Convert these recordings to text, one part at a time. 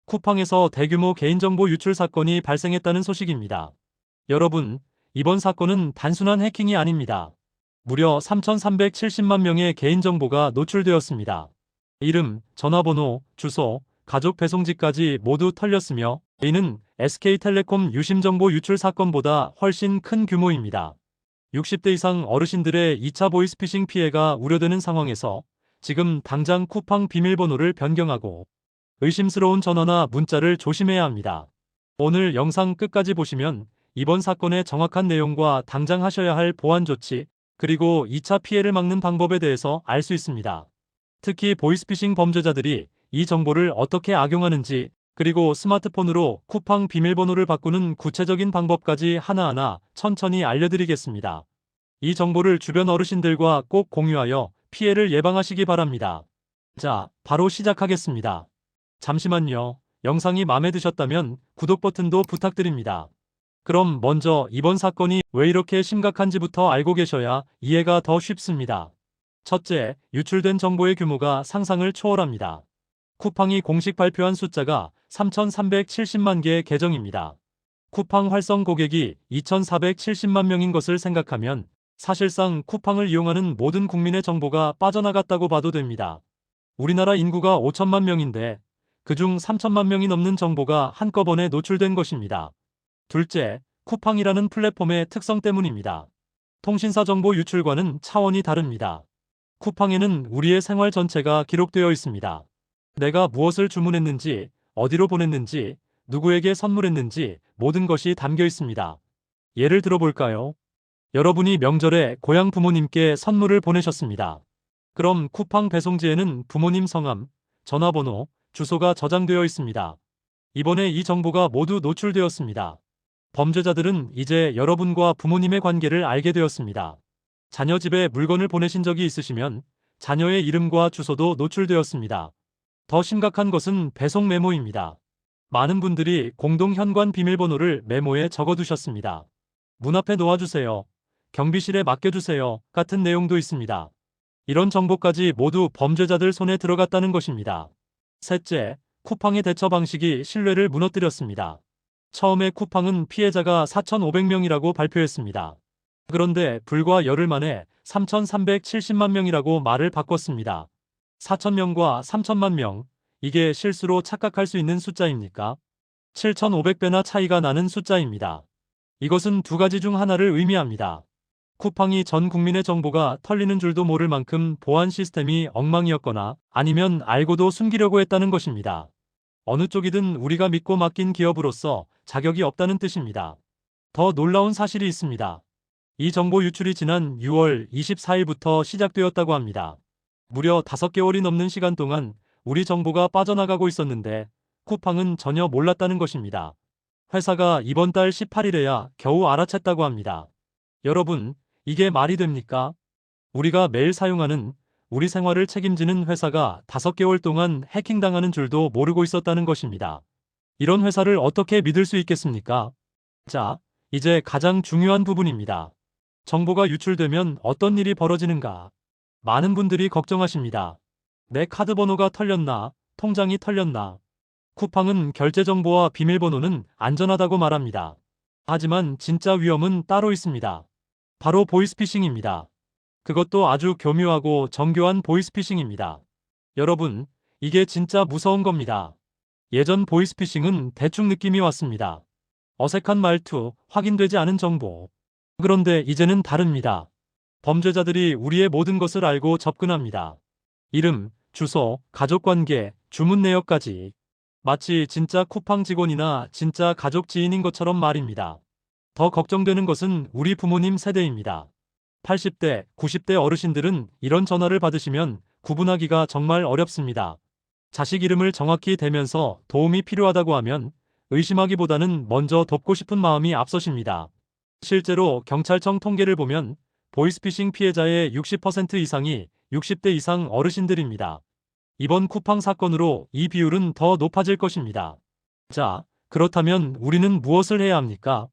쿠팡에서 대규모 개인정보 유출 사건이 발생했다는 소식입니다. 여러분, 이번 사건은 단순한 해킹이 아닙니다. 무려 3,370만 명의 개인정보가 노출되었습니다. 이름, 전화번호, 주소, 가족 배송지까지 모두 털렸으며 이는 SK텔레콤 유심정보 유출 사건보다 훨씬 큰 규모입니다. 60대 이상 어르신들의 2차 보이스피싱 피해가 우려되는 상황에서 지금 당장 쿠팡 비밀번호를 변경하고 의심스러운 전화나 문자를 조심해야 합니다. 오늘 영상 끝까지 보시면 이번 사건의 정확한 내용과 당장 하셔야 할 보안 조치, 그리고 2차 피해를 막는 방법에 대해서 알 수 있습니다. 특히 보이스피싱 범죄자들이 이 정보를 어떻게 악용하는지, 그리고 스마트폰으로 쿠팡 비밀번호를 바꾸는 구체적인 방법까지 하나하나 천천히 알려드리겠습니다. 이 정보를 주변 어르신들과 꼭 공유하여 피해를 예방하시기 바랍니다. 자, 바로 시작하겠습니다. 잠시만요. 영상이 마음에 드셨다면 구독 버튼도 부탁드립니다. 그럼 먼저 이번 사건이 왜 이렇게 심각한지부터 알고 계셔야 이해가 더 쉽습니다. 첫째, 유출된 정보의 규모가 상상을 초월합니다. 쿠팡이 공식 발표한 숫자가 3,370만 개 계정입니다. 쿠팡 활성 고객이 2,470만 명인 것을 생각하면 사실상 쿠팡을 이용하는 모든 국민의 정보가 빠져나갔다고 봐도 됩니다. 우리나라 인구가 5천만 명인데 그중 3천만 명이 넘는 정보가 한꺼번에 노출된 것입니다. 둘째, 쿠팡이라는 플랫폼의 특성 때문입니다. 통신사 정보 유출과는 차원이 다릅니다. 쿠팡에는 우리의 생활 전체가 기록되어 있습니다. 내가 무엇을 주문했는지, 어디로 보냈는지, 누구에게 선물했는지 모든 것이 담겨 있습니다. 예를 들어볼까요? 여러분이 명절에 고향 부모님께 선물을 보내셨습니다. 그럼 쿠팡 배송지에는 부모님 성함, 전화번호, 주소가 저장되어 있습니다. 이번에 이 정보가 모두 노출되었습니다. 범죄자들은 이제 여러분과 부모님의 관계를 알게 되었습니다. 자녀 집에 물건을 보내신 적이 있으시면 자녀의 이름과 주소도 노출되었습니다. 더 심각한 것은 배송 메모입니다. 많은 분들이 공동 현관 비밀번호를 메모에 적어두셨습니다. 문 앞에 놓아주세요. 경비실에 맡겨주세요. 같은 내용도 있습니다. 이런 정보까지 모두 범죄자들 손에 들어갔다는 것입니다. 셋째, 쿠팡의 대처 방식이 신뢰를 무너뜨렸습니다. 처음에 쿠팡은 피해자가 4,500명이라고 발표했습니다. 그런데 불과 열흘 만에 3,370만 명이라고 말을 바꿨습니다. 4,000명과 3천만 명, 이게 실수로 착각할 수 있는 숫자입니까? 7,500배나 차이가 나는 숫자입니다. 이것은 두 가지 중 하나를 의미합니다. 쿠팡이 전 국민의 정보가 털리는 줄도 모를 만큼 보안 시스템이 엉망이었거나 아니면 알고도 숨기려고 했다는 것입니다. 어느 쪽이든 우리가 믿고 맡긴 기업으로서 자격이 없다는 뜻입니다. 더 놀라운 사실이 있습니다. 이 정보 유출이 지난 6월 24일부터 시작되었다고 합니다. 무려 5개월이 넘는 시간 동안 우리 정보가 빠져나가고 있었는데 쿠팡은 전혀 몰랐다는 것입니다. 회사가 이번 달 18일에야 겨우 알아챘다고 합니다. 여러분, 이게 말이 됩니까? 우리가 매일 사용하는 우리 생활을 책임지는 회사가 5개월 동안 해킹당하는 줄도 모르고 있었다는 것입니다. 이런 회사를 어떻게 믿을 수 있겠습니까? 자, 이제 가장 중요한 부분입니다. 정보가 유출되면 어떤 일이 벌어지는가? 많은 분들이 걱정하십니다. 내 카드 번호가 털렸나? 통장이 털렸나? 쿠팡은 결제 정보와 비밀번호는 안전하다고 말합니다. 하지만 진짜 위험은 따로 있습니다. 바로 보이스피싱입니다. 그것도 아주 교묘하고 정교한 보이스피싱입니다. 여러분, 이게 진짜 무서운 겁니다. 예전 보이스피싱은 대충 느낌이 왔습니다. 어색한 말투, 확인되지 않은 정보. 그런데 이제는 다릅니다. 범죄자들이 우리의 모든 것을 알고 접근합니다. 이름, 주소, 가족관계, 주문 내역까지. 마치 진짜 쿠팡 직원이나 진짜 가족 지인인 것처럼 말입니다. 더 걱정되는 것은 우리 부모님 세대입니다. 80대, 90대 어르신들은 이런 전화를 받으시면 구분하기가 정말 어렵습니다. 자식 이름을 정확히 대면서 도움이 필요하다고 하면 의심하기보다는 먼저 돕고 싶은 마음이 앞서십니다. 실제로 경찰청 통계를 보면 보이스피싱 피해자의 60% 이상이 60대 이상 어르신들입니다. 이번 쿠팡 사건으로 이 비율은 더 높아질 것입니다. 자, 그렇다면 우리는 무엇을 해야 합니까?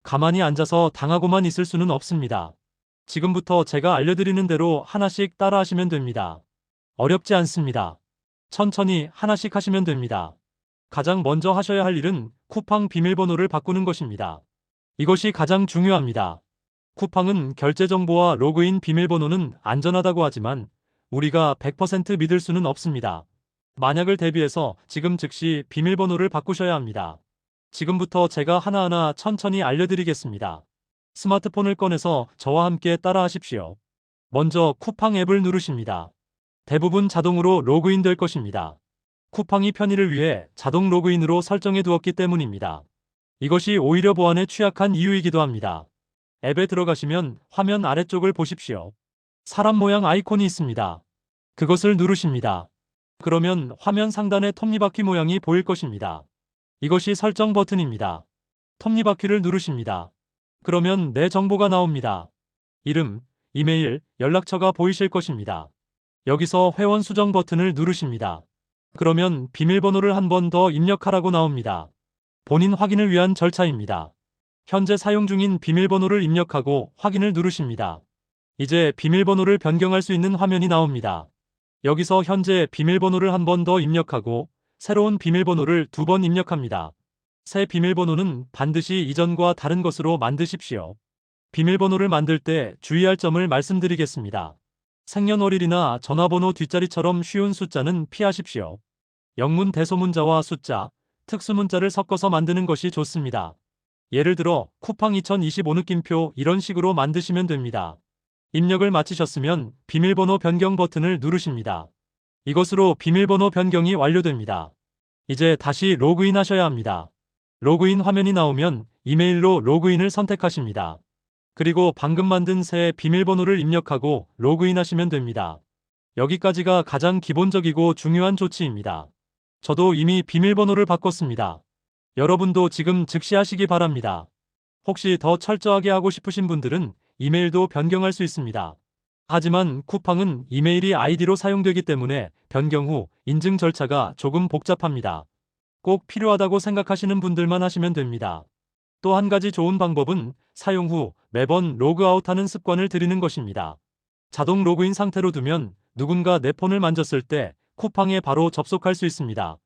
가만히 앉아서 당하고만 있을 수는 없습니다. 지금부터 제가 알려드리는 대로 하나씩 따라하시면 됩니다. 어렵지 않습니다. 천천히 하나씩 하시면 됩니다. 가장 먼저 하셔야 할 일은 쿠팡 비밀번호를 바꾸는 것입니다. 이것이 가장 중요합니다. 쿠팡은 결제 정보와 로그인 비밀번호는 안전하다고 하지만 우리가 100% 믿을 수는 없습니다. 만약을 대비해서 지금 즉시 비밀번호를 바꾸셔야 합니다. 지금부터 제가 하나하나 천천히 알려드리겠습니다. 스마트폰을 꺼내서 저와 함께 따라하십시오. 먼저 쿠팡 앱을 누르십니다. 대부분 자동으로 로그인 될 것입니다. 쿠팡이 편의를 위해 자동 로그인으로 설정해 두었기 때문입니다. 이것이 오히려 보안에 취약한 이유이기도 합니다. 앱에 들어가시면 화면 아래쪽을 보십시오. 사람 모양 아이콘이 있습니다. 그것을 누르십니다. 그러면 화면 상단에 톱니바퀴 모양이 보일 것입니다. 이것이 설정 버튼입니다. 톱니바퀴를 누르십니다. 그러면 내 정보가 나옵니다. 이름, 이메일, 연락처가 보이실 것입니다. 여기서 회원 수정 버튼을 누르십니다. 그러면 비밀번호를 한 번 더 입력하라고 나옵니다. 본인 확인을 위한 절차입니다. 현재 사용 중인 비밀번호를 입력하고 확인을 누르십니다. 이제 비밀번호를 변경할 수 있는 화면이 나옵니다. 여기서 현재 비밀번호를 한 번 더 입력하고 새로운 비밀번호를 2번 입력합니다. 새 비밀번호는 반드시 이전과 다른 것으로 만드십시오. 비밀번호를 만들 때 주의할 점을 말씀드리겠습니다. 생년월일이나 전화번호 뒷자리처럼 쉬운 숫자는 피하십시오. 영문 대소문자와 숫자, 특수문자를 섞어서 만드는 것이 좋습니다. 예를 들어 쿠팡 2025 느낌표 이런 식으로 만드시면 됩니다. 입력을 마치셨으면 비밀번호 변경 버튼을 누르십니다. 이것으로 비밀번호 변경이 완료됩니다. 이제 다시 로그인 하셔야 합니다. 로그인 화면이 나오면 이메일로 로그인을 선택하십니다. 그리고 방금 만든 새 비밀번호를 입력하고 로그인 하시면 됩니다. 여기까지가 가장 기본적이고 중요한 조치입니다. 저도 이미 비밀번호를 바꿨습니다. 여러분도 지금 즉시 하시기 바랍니다. 혹시 더 철저하게 하고 싶으신 분들은 이메일도 변경할 수 있습니다. 하지만 쿠팡은 이메일이 아이디로 사용되기 때문에 변경 후 인증 절차가 조금 복잡합니다. 꼭 필요하다고 생각하시는 분들만 하시면 됩니다. 또 한 가지 좋은 방법은 사용 후 매번 로그아웃하는 습관을 들이는 것입니다. 자동 로그인 상태로 두면 누군가 내 폰을 만졌을 때 쿠팡에 바로 접속할 수 있습니다.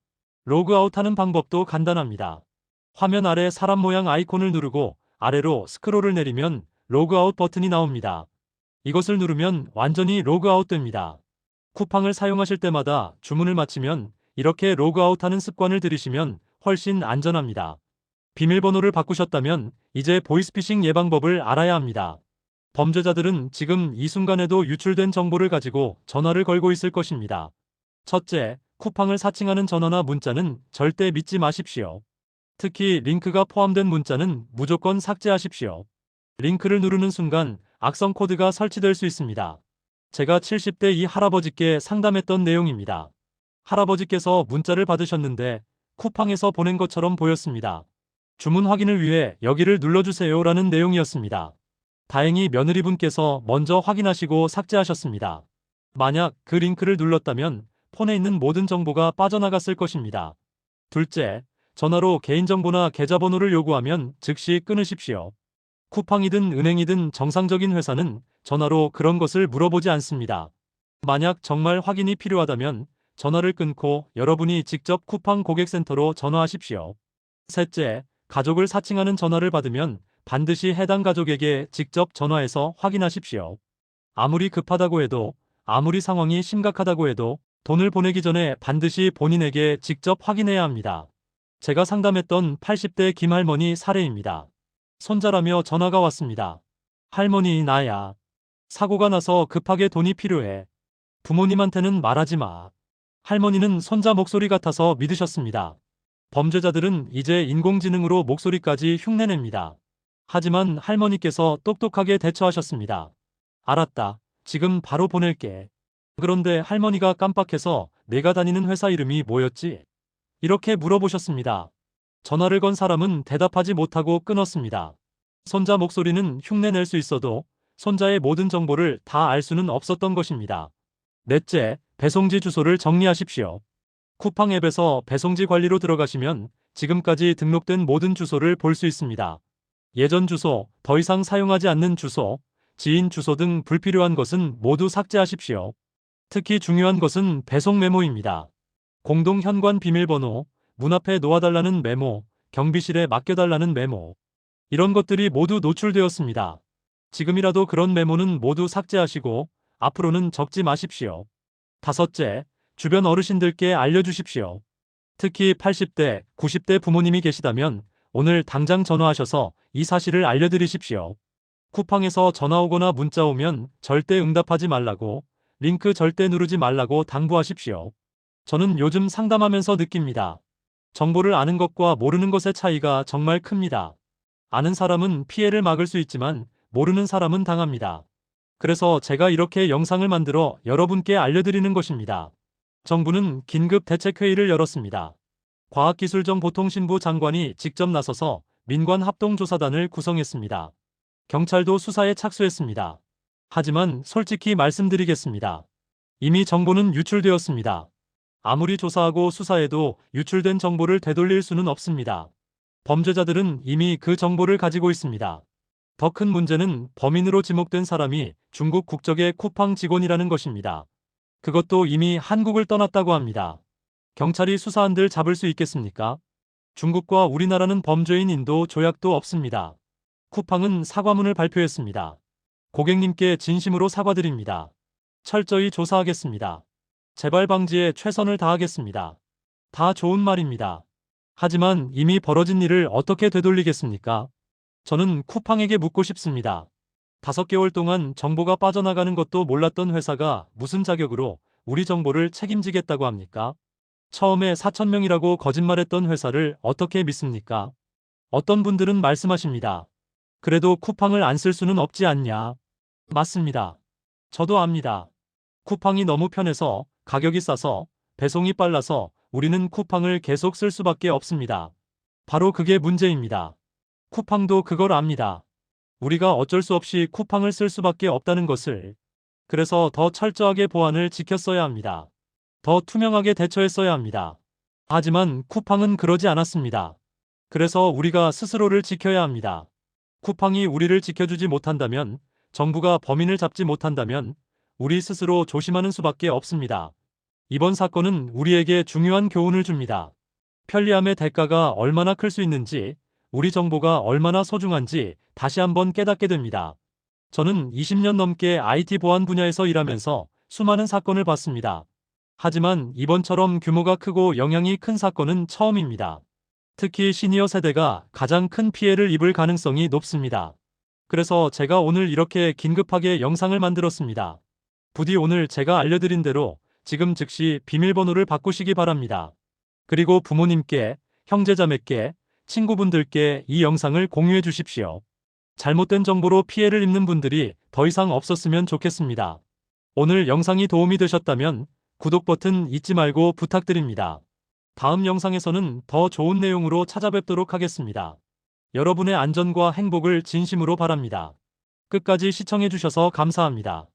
로그아웃하는 방법도 간단합니다. 화면 아래 사람 모양 아이콘을 누르고 아래로 스크롤을 내리면 로그아웃 버튼이 나옵니다. 이것을 누르면 완전히 로그아웃 됩니다. 쿠팡을 사용하실 때마다 주문을 마치면 이렇게 로그아웃하는 습관을 들이시면 훨씬 안전합니다. 비밀번호를 바꾸셨다면 이제 보이스피싱 예방법을 알아야 합니다. 범죄자들은 지금 이 순간에도 유출된 정보를 가지고 전화를 걸고 있을 것입니다. 첫째, 쿠팡을 사칭하는 전화나 문자는 절대 믿지 마십시오. 특히 링크가 포함된 문자는 무조건 삭제하십시오. 링크를 누르는 순간 악성 코드가 설치될 수 있습니다. 제가 70대 이 할아버지께 상담했던 내용입니다. 할아버지께서 문자를 받으셨는데 쿠팡에서 보낸 것처럼 보였습니다. 주문 확인을 위해 여기를 눌러주세요라는 내용이었습니다. 다행히 며느리분께서 먼저 확인하시고 삭제하셨습니다. 만약 그 링크를 눌렀다면 폰에 있는 모든 정보가 빠져나갔을 것입니다. 둘째, 전화로 개인정보나 계좌번호를 요구하면 즉시 끊으십시오. 쿠팡이든 은행이든 정상적인 회사는 전화로 그런 것을 물어보지 않습니다. 만약 정말 확인이 필요하다면 전화를 끊고 여러분이 직접 쿠팡 고객센터로 전화하십시오. 셋째, 가족을 사칭하는 전화를 받으면 반드시 해당 가족에게 직접 전화해서 확인하십시오. 아무리 급하다고 해도, 아무리 상황이 심각하다고 해도 돈을 보내기 전에 반드시 본인에게 직접 확인해야 합니다. 제가 상담했던 80대 김할머니 사례입니다. 손자라며 전화가 왔습니다. 할머니, 나야. 사고가 나서 급하게 돈이 필요해. 부모님한테는 말하지 마. 할머니는 손자 목소리 같아서 믿으셨습니다. 범죄자들은 이제 인공지능으로 목소리까지 흉내냅니다. 하지만 할머니께서 똑똑하게 대처하셨습니다. 알았다. 지금 바로 보낼게. 그런데 할머니가 깜빡해서 내가 다니는 회사 이름이 뭐였지? 이렇게 물어보셨습니다. 전화를 건 사람은 대답하지 못하고 끊었습니다. 손자 목소리는 흉내낼 수 있어도 손자의 모든 정보를 다 알 수는 없었던 것입니다. 넷째, 배송지 주소를 정리하십시오. 쿠팡 앱에서 배송지 관리로 들어가시면 지금까지 등록된 모든 주소를 볼 수 있습니다. 예전 주소, 더 이상 사용하지 않는 주소, 지인 주소 등 불필요한 것은 모두 삭제하십시오. 특히 중요한 것은 배송 메모입니다. 공동 현관 비밀번호, 문 앞에 놓아달라는 메모, 경비실에 맡겨달라는 메모. 이런 것들이 모두 노출되었습니다. 지금이라도 그런 메모는 모두 삭제하시고 앞으로는 적지 마십시오. 다섯째, 주변 어르신들께 알려주십시오. 특히 80대, 90대 부모님이 계시다면 오늘 당장 전화하셔서 이 사실을 알려드리십시오. 쿠팡에서 전화 오거나 문자 오면 절대 응답하지 말라고, 링크 절대 누르지 말라고 당부하십시오. 저는 요즘 상담하면서 느낍니다. 정보를 아는 것과 모르는 것의 차이가 정말 큽니다. 아는 사람은 피해를 막을 수 있지만 모르는 사람은 당합니다. 그래서 제가 이렇게 영상을 만들어 여러분께 알려드리는 것입니다. 정부는 긴급 대책회의를 열었습니다. 과학기술정보통신부 장관이 직접 나서서 민관합동조사단을 구성했습니다. 경찰도 수사에 착수했습니다. 하지만 솔직히 말씀드리겠습니다. 이미 정보는 유출되었습니다. 아무리 조사하고 수사해도 유출된 정보를 되돌릴 수는 없습니다. 범죄자들은 이미 그 정보를 가지고 있습니다. 더 큰 문제는 범인으로 지목된 사람이 중국 국적의 쿠팡 직원이라는 것입니다. 그것도 이미 한국을 떠났다고 합니다. 경찰이 수사한들 잡을 수 있겠습니까? 중국과 우리나라는 범죄인 인도 조약도 없습니다. 쿠팡은 사과문을 발표했습니다. 고객님께 진심으로 사과드립니다. 철저히 조사하겠습니다. 재발 방지에 최선을 다하겠습니다. 다 좋은 말입니다. 하지만 이미 벌어진 일을 어떻게 되돌리겠습니까? 저는 쿠팡에게 묻고 싶습니다. 5개월 동안 정보가 빠져나가는 것도 몰랐던 회사가 무슨 자격으로 우리 정보를 책임지겠다고 합니까? 처음에 4,000명이라고 거짓말했던 회사를 어떻게 믿습니까? 어떤 분들은 말씀하십니다. 그래도 쿠팡을 안 쓸 수는 없지 않냐? 맞습니다. 저도 압니다. 쿠팡이 너무 편해서, 가격이 싸서, 배송이 빨라서 우리는 쿠팡을 계속 쓸 수밖에 없습니다. 바로 그게 문제입니다. 쿠팡도 그걸 압니다. 우리가 어쩔 수 없이 쿠팡을 쓸 수밖에 없다는 것을. 그래서 더 철저하게 보안을 지켰어야 합니다. 더 투명하게 대처했어야 합니다. 하지만 쿠팡은 그러지 않았습니다. 그래서 우리가 스스로를 지켜야 합니다. 쿠팡이 우리를 지켜주지 못한다면, 정부가 범인을 잡지 못한다면 우리 스스로 조심하는 수밖에 없습니다. 이번 사건은 우리에게 중요한 교훈을 줍니다. 편리함의 대가가 얼마나 클 수 있는지, 우리 정보가 얼마나 소중한지 다시 한번 깨닫게 됩니다. 저는 20년 넘게 IT 보안 분야에서 일하면서 수많은 사건을 봤습니다. 하지만 이번처럼 규모가 크고 영향이 큰 사건은 처음입니다. 특히 시니어 세대가 가장 큰 피해를 입을 가능성이 높습니다. 그래서 제가 오늘 이렇게 긴급하게 영상을 만들었습니다. 부디 오늘 제가 알려드린 대로 지금 즉시 비밀번호를 바꾸시기 바랍니다. 그리고 부모님께, 형제자매께, 친구분들께 이 영상을 공유해 주십시오. 잘못된 정보로 피해를 입는 분들이 더 이상 없었으면 좋겠습니다. 오늘 영상이 도움이 되셨다면 구독 버튼 잊지 말고 부탁드립니다. 다음 영상에서는 더 좋은 내용으로 찾아뵙도록 하겠습니다. 여러분의 안전과 행복을 진심으로 바랍니다. 끝까지 시청해 주셔서 감사합니다.